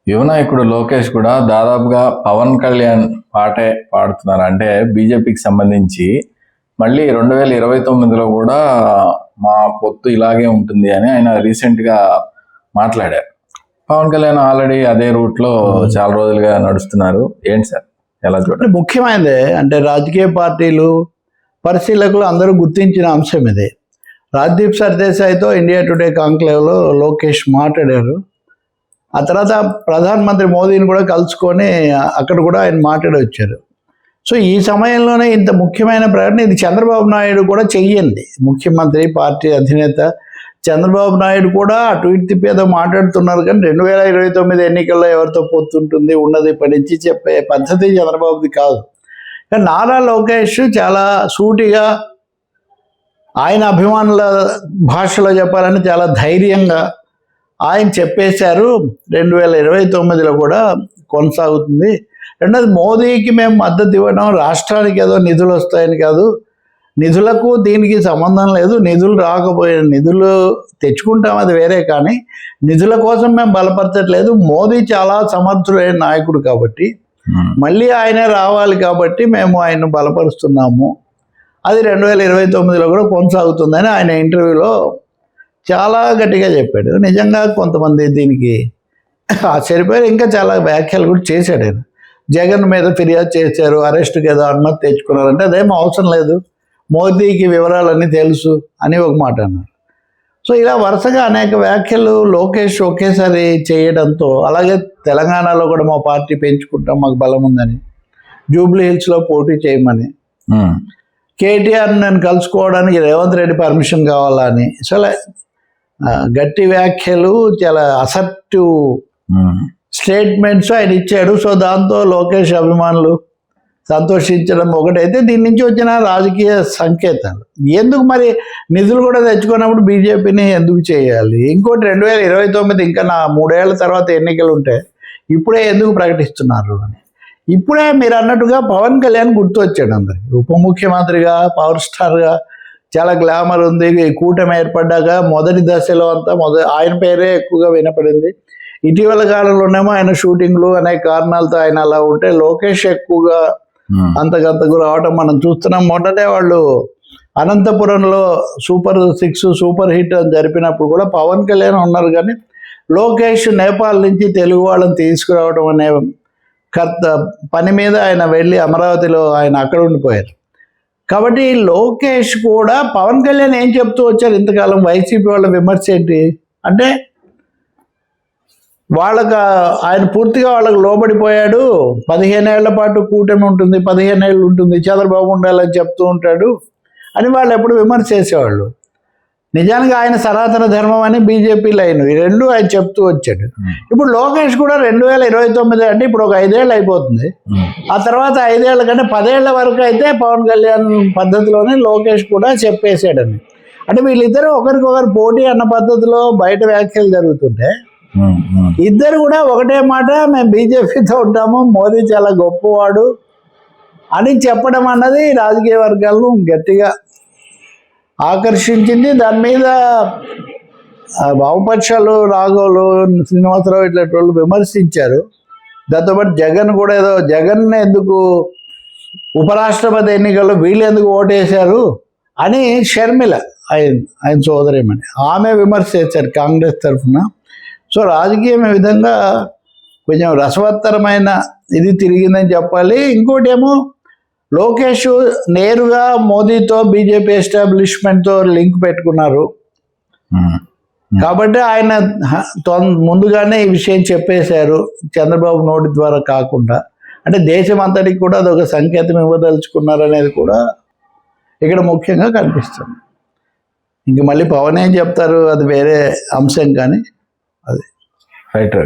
యువ నాయకుడు లోకేష్ కూడా దాదాపుగా పవన్ కళ్యాణ్ పాటే పాడుతున్నారు. అంటే బీజేపీకి సంబంధించి మళ్ళీ 2029లో కూడా మా పొత్తు ఇలాగే ఉంటుంది అని ఆయన రీసెంట్గా మాట్లాడారు. పవన్ కళ్యాణ్ ఆల్రెడీ అదే రూట్లో చాలా రోజులుగా నడుస్తున్నారు. ఏంటి సార్, ఎలా చూడండి? ముఖ్యమైనదే అంటే రాజకీయ పార్టీలు పరిశీలకులు అందరూ గుర్తించిన అంశం ఇది. రాజ్దీప్ సర్దేశాయ్తో ఇండియా టుడే కాంక్లేవ్లో లోకేష్ మాట్లాడారు. ఆ తర్వాత ప్రధానమంత్రి మోదీని కూడా కలుసుకొని అక్కడ కూడా ఆయన మాట్లాడి వచ్చారు. సో ఈ సమయంలోనే ఇంత ముఖ్యమైన ప్రకటన ఇది చంద్రబాబు నాయుడు కూడా చెయ్యండి. ముఖ్యమంత్రి, పార్టీ అధినేత చంద్రబాబు నాయుడు కూడా అటు ఇటు తిప్పేదో మాట్లాడుతున్నారు. కానీ 2029 ఎన్నికల్లో ఎవరితో పొత్తుంటుంది ఉన్నది పడించి చెప్పే పద్ధతి చంద్రబాబుది కాదు. కానీ నారా లోకేష్ చాలా సూటిగా ఆయన అభిమానుల భాషలో చెప్పాలని చాలా ధైర్యంగా ఆయన చెప్పేశారు. 2029లో కూడా కొనసాగుతుంది. రెండోది, మోదీకి మేము మద్దతు ఇవ్వడం రాష్ట్రానికి ఏదో నిధులు వస్తాయని కాదు, నిధులకు దీనికి సంబంధం లేదు. నిధులు రాకపోయిన నిధులు తెచ్చుకుంటాం, అది వేరే. కానీ నిధుల కోసం మేము బలపరచట్లేదు. మోదీ చాలా సమర్థుడైన నాయకుడు కాబట్టి మళ్ళీ ఆయనే రావాలి కాబట్టి మేము ఆయన బలపరుస్తున్నాము. అది 2029లో కూడా కొనసాగుతుందని ఆయన ఇంటర్వ్యూలో చాలా గట్టిగా చెప్పాడు. నిజంగా కొంతమంది దీనికి ఆశ్చర్యపోయారు. ఇంకా చాలా వ్యాఖ్యలు కూడా చేశాడు ఆయన. జగన్ మీద ఫిర్యాదు చేశారు, అరెస్ట్కి ఏదో అనుమతి తెచ్చుకున్నారంటే అదేం అవసరం లేదు, మోదీకి వివరాలన్నీ తెలుసు అని ఒక మాట అన్నారు. సో ఇలా వరుసగా అనేక వ్యాఖ్యలు లోకేష్ ఒకేసారి చేయడంతో, అలాగే తెలంగాణలో కూడా మా పార్టీ పెంచుకుంటాం, మాకు బలం ఉందని, జూబ్లీ హిల్స్లో పోటీ చేయమని, కేటీఆర్ నేను కలుసుకోవడానికి రేవంత్ రెడ్డి పర్మిషన్ కావాలని, చాలా గట్టి వ్యాఖ్యలు, చాలా అసర్టివ్ స్టేట్మెంట్స్ ఆయన ఇచ్చాడు. సో దాంతో లోకేష్ అభిమానులు సంతోషించడం ఒకటైతే, దీని నుంచి వచ్చిన రాజకీయ సంకేతాలు ఎందుకు మరి నిధులు కూడా తెచ్చుకున్నప్పుడు బీజేపీని ఎందుకు చేయాలి? ఇంకోటి 2029 ఇంకా 3 ఏళ్ల తర్వాత ఎన్నికలు ఉంటాయి, ఇప్పుడే ఎందుకు ప్రకటిస్తున్నారు అని. ఇప్పుడే మీరు అన్నట్టుగా పవన్ కళ్యాణ్ గుర్తు వచ్చాడు అందరికి. ఉప ముఖ్యమంత్రిగా, పవర్ స్టార్గా చాలా గ్లామర్ ఉంది. కూటమి ఏర్పడ్డాక మొదటి దశలో అంతా ఆయన పేరే ఎక్కువగా వినపడింది. ఇటీవల కాలంలోనేమో ఆయన షూటింగ్లు అనేక కారణాలతో ఆయన అలా ఉంటే లోకేష్ ఎక్కువగా అంతకంతకు రావడం మనం చూస్తున్నాం. మొన్ననే వాళ్ళు అనంతపురంలో సూపర్ 6 సూపర్ హిట్ అని జరిపినప్పుడు కూడా పవన్ కళ్యాణ్ ఉన్నారు. కానీ లోకేష్ నేపాల్ నుంచి తెలుగు వాళ్ళని తీసుకురావడం అనే పని మీద ఆయన వెళ్ళి అమరావతిలో ఆయన అక్కడ ఉండిపోయారు. కాబట్టి లోకేష్ కూడా పవన్ కళ్యాణ్ ఏం చెప్తూ వచ్చారు ఇంతకాలం, వైసీపీ వాళ్ళ విమర్శ ఏంటి అంటే ఆయన పూర్తిగా వాళ్ళకు లోబడిపోయాడు. 15 ఏళ్ల పాటు కూటమి ఉంటుంది, 15 ఏళ్ళు ఉంటుంది, చంద్రబాబు ఉండాలని చెప్తూ ఉంటాడు అని వాళ్ళు ఎప్పుడు విమర్శ చేసేవాళ్ళు. నిజానికి ఆయన సనాతన ధర్మం అని బీజేపీ లైన్, ఈ రెండు ఆయన చెప్తూ వచ్చాడు. ఇప్పుడు లోకేష్ కూడా 2029 అంటే ఇప్పుడు ఒక 5 ఏళ్ళు అయిపోతుంది. ఆ తర్వాత 5 ఏళ్ళ కంటే 10 ఏళ్ల వరకు అయితే పవన్ కళ్యాణ్ పద్ధతిలోనే లోకేష్ కూడా చెప్పేశాడని. అంటే వీళ్ళిద్దరూ ఒకరికొకరు పోటీ అన్న పద్ధతిలో బయట వ్యాఖ్యలు జరుగుతుంటే ఇద్దరు కూడా ఒకటే మాట, మేము బీజేపీతో ఉంటాము, మోదీ చాలా గొప్పవాడు అని చెప్పడం అన్నది రాజకీయ వర్గాలను గట్టిగా ఆకర్షించింది. దాని మీద వామపక్షాలు, రాఘవులు, శ్రీనివాసరావు ఇట్లాంటి వాళ్ళు విమర్శించారు. దాంతోపాటు జగన్ కూడా ఏదో జగన్ ఎందుకు ఉపరాష్ట్రపతి ఎన్నికల్లో వీళ్ళు ఎందుకు ఓటేశారు అని షర్మిల ఆయన సోదరేమని ఆమె విమర్శ చేశారు కాంగ్రెస్ తరఫున. సో రాజకీయం ఈ విధంగా కొంచెం రసవత్తరమైన ఇది తిరిగిందని చెప్పాలి. ఇంకోటి ఏమో లోకేష్ నేరుగా మోదీతో, బీజేపీ ఎస్టాబ్లిష్మెంట్తో లింక్ పెట్టుకున్నారు కాబట్టి ఆయన ముందుగానే ఈ విషయం చెప్పేశారు, చంద్రబాబు నోటి ద్వారా కాకుండా. అంటే దేశం అంతటికి కూడా అదొక సంకేతం ఇవ్వదలుచుకున్నారు అనేది కూడా ఇక్కడ ముఖ్యంగా కనిపిస్తుంది. ఇంక మళ్ళీ పవన్ ఏం చెప్తారు అది వేరే అంశం, కానీ అది రైట్.